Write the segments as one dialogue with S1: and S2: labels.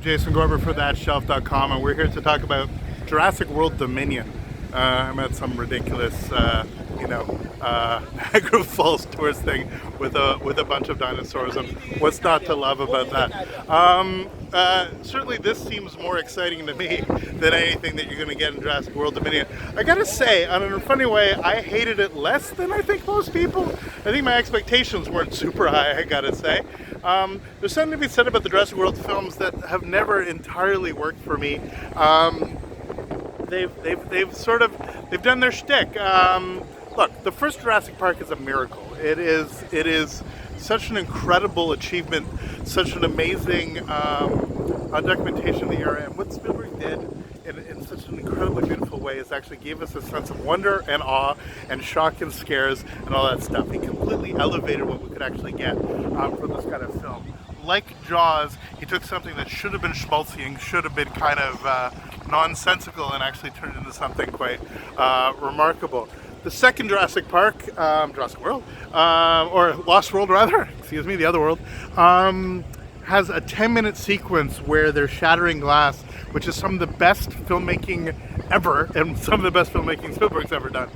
S1: Jason Gorber for thatshelf.com, and we're here to talk about Jurassic World Dominion. I'm at some ridiculous, Niagara Falls tourist thing with a bunch of dinosaurs, and what's not to love about that? Certainly this seems more exciting to me than anything that you're going to get in Jurassic World Dominion. I gotta say, in a funny way, I hated it less than I think most people. I think my expectations weren't super high, I gotta say. There's something to be said about the Jurassic World films that have never entirely worked for me. They've done their shtick. Look, the first Jurassic Park is a miracle. It is such an incredible achievement, such an amazing documentation of the era, and what Spielberg did in such an incredibly beautiful way is actually gave us a sense of wonder and awe and shock and scares and all that stuff. He completely elevated what we could actually get from this kind of film. Like Jaws, he took something that should have been schmaltzy and should have been kind of nonsensical and actually turned into something quite remarkable. The second Jurassic Park, Jurassic World, or Lost World rather, excuse me, the other world, has a 10-minute sequence where they're shattering glass, which is some of the best filmmaking ever, and some of the best filmmaking Spielberg's ever done.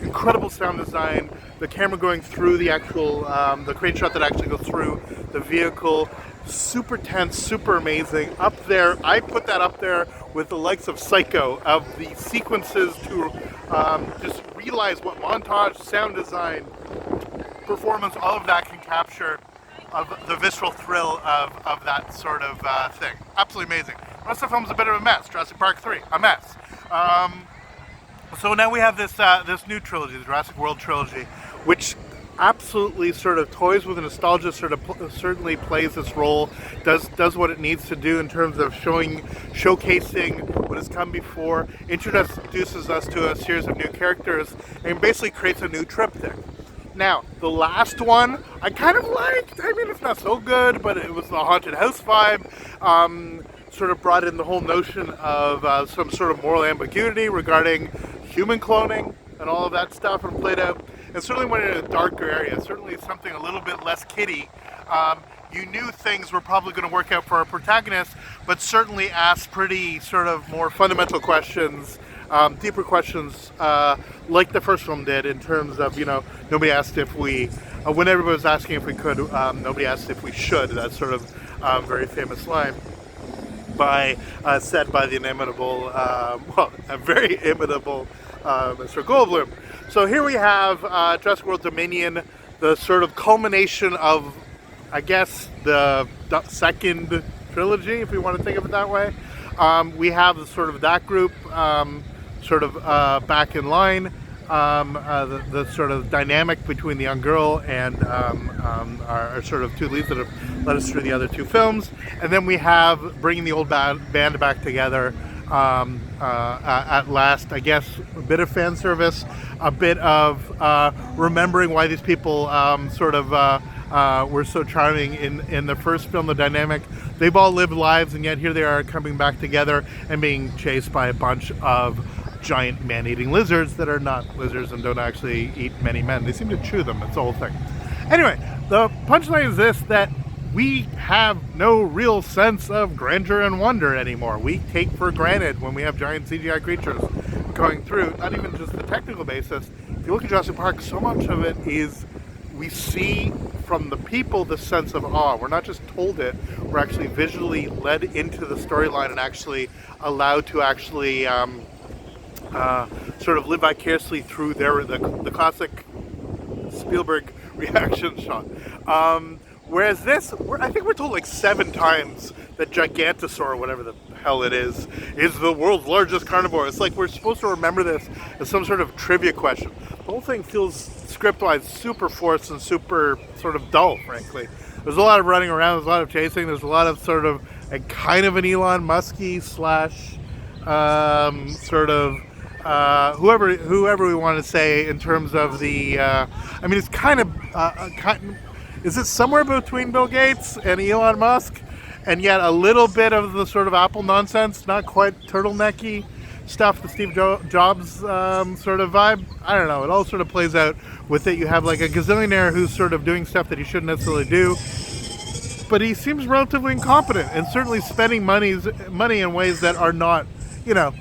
S1: Incredible sound design, the camera going through the actual, the crane shot that actually goes through the vehicle, super tense, super amazing. Up there, I put that up there with the likes of Psycho, of the sequences to just realize what montage, sound design, performance, all of that can capture of the visceral thrill of that sort of thing. Absolutely amazing. The rest of the film's a bit of a mess. Jurassic Park 3, a mess. So now we have this new trilogy, the Jurassic World trilogy, which absolutely sort of toys with nostalgia, certainly plays this role, does what it needs to do in terms of showcasing what has come before, introduces us to a series of new characters, and basically creates a new triptych. Now, the last one, I kind of liked. I mean, it's not so good, but it was the haunted house vibe. Sort of brought in the whole notion of some sort of moral ambiguity regarding human cloning and all of that stuff, and played out. And certainly went in a darker area, certainly something a little bit less kiddie. You knew things were probably going to work out for our protagonist, but certainly asked pretty sort of more fundamental questions, deeper questions, like the first film did, in terms of, nobody asked if we, when everybody was asking if we could, nobody asked if we should. That sort of very famous line said by the inimitable, a very imitable Mr. Goldblum. So here we have Jurassic World Dominion, the sort of culmination of, I guess, the second trilogy, if we want to think of it that way. We have sort of that group back in line, the sort of dynamic between the young girl and our sort of two leads that have led us through the other two films. And then we have bringing the old band back together at last, I guess, a bit of fan service, a bit of remembering why these people were so charming in the first film, the dynamic. They've all lived lives, and yet here they are coming back together and being chased by a bunch of giant man-eating lizards that are not lizards and don't actually eat many men. They seem to chew them. It's the whole thing. Anyway, the punchline is this, that we have no real sense of grandeur and wonder anymore. We take for granted when we have giant CGI creatures going through, not even just the technical basis. If you look at Jurassic Park, so much of it is we see from the people the sense of awe. We're not just told it, we're actually visually led into the storyline and actually allowed to actually sort of live vicariously through the classic Spielberg reaction shot. Whereas this, I think we're told like 7 times that Gigantosaur, whatever the hell it is the world's largest carnivore. It's like we're supposed to remember this as some sort of trivia question. The whole thing feels script-wise super forced and super sort of dull, frankly. There's a lot of running around, there's a lot of chasing, there's a lot of sort of a kind of an Elon Musky slash whoever we want to say in terms of the, I mean, it's kind of, is it somewhere between Bill Gates and Elon Musk, and yet a little bit of the sort of Apple nonsense, not quite turtlenecky stuff, the Steve Jobs sort of vibe? I don't know, it all sort of plays out with it. You have like a gazillionaire who's sort of doing stuff that he shouldn't necessarily do. but he seems relatively incompetent and certainly spending money in ways that are not, you know,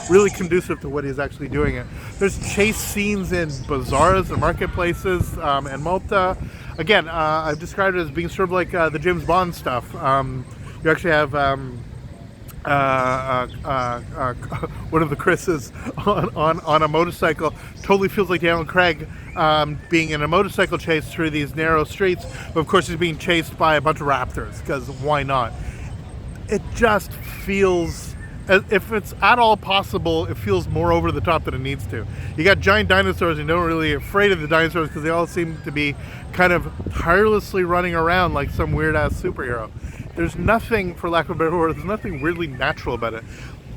S1: really conducive to what he's actually doing it. There's chase scenes in bazaars and marketplaces and Malta. Again, I've described it as being sort of like the James Bond stuff. You actually have one of the Chris's on a motorcycle. Totally feels like Daniel Craig being in a motorcycle chase through these narrow streets. But of course, he's being chased by a bunch of raptors, because why not? It just feels, if it's at all possible, it feels more over the top than it needs to. You got giant dinosaurs, and you're not really afraid of the dinosaurs because they all seem to be kind of tirelessly running around like some weird ass superhero. There's nothing, for lack of a better word, there's nothing really natural about it.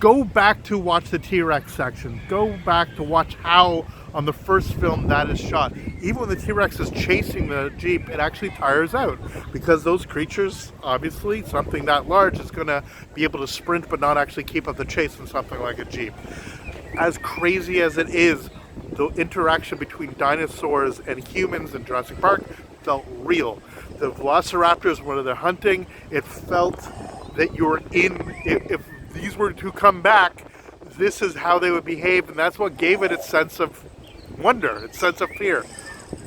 S1: Go back to watch the T-Rex section. Go back to watch how, on the first film, that is shot. Even when the T-Rex is chasing the Jeep, it actually tires out. Because those creatures, obviously, something that large is going to be able to sprint but not actually keep up the chase in something like a Jeep. As crazy as it is, the interaction between dinosaurs and humans in Jurassic Park felt real. The velociraptors, when they're hunting, it felt that you're in, if these were to come back, this is how they would behave, and that's what gave it its sense of wonder, its sense of fear.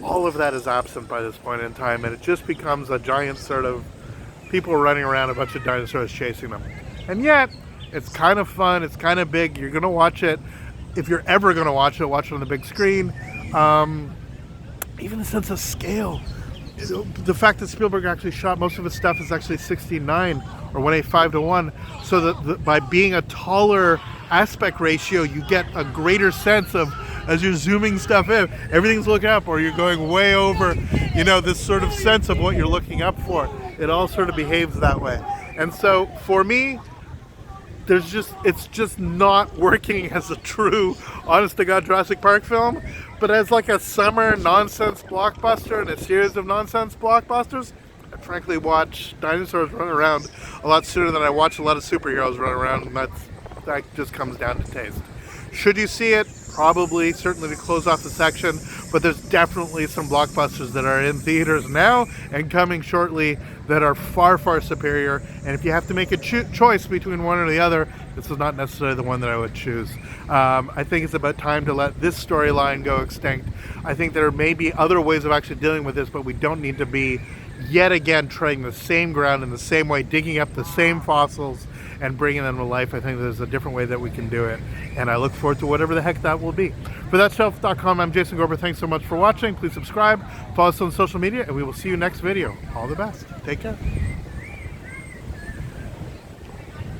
S1: All of that is absent by this point in time, and it just becomes a giant sort of people running around, a bunch of dinosaurs chasing them. And yet, it's kind of fun, it's kind of big, you're going to watch it. If you're ever going to watch it on the big screen. Even the sense of scale. The fact that Spielberg actually shot most of his stuff is actually 16:9 or 1:5:1, so that by being a taller aspect ratio, you get a greater sense of, as you're zooming stuff in, everything's looking up, or you're going way over, you know, this sort of sense of what you're looking up for. It all sort of behaves that way. And so for me, it's just not working as a true, honest to God Jurassic Park film, but as like a summer nonsense blockbuster and a series of nonsense blockbusters. I frankly watch dinosaurs run around a lot sooner than I watch a lot of superheroes run around, and that just comes down to taste. Should you see it? Probably, certainly to close off the section, but there's definitely some blockbusters that are in theaters now and coming shortly that are far, far superior. And if you have to make a choice between one or the other, this is not necessarily the one that I would choose. I think it's about time to let this storyline go extinct. I think there may be other ways of actually dealing with this, but we don't need to be yet again treading the same ground in the same way, digging up the same fossils and bringing them to life. I think there's a different way that we can do it, and I look forward to whatever the heck that will be. For thatshelf.com, I'm Jason Gorber. Thanks so much for watching. Please subscribe, follow us on social media, and we will see you next video. All the best. Take care.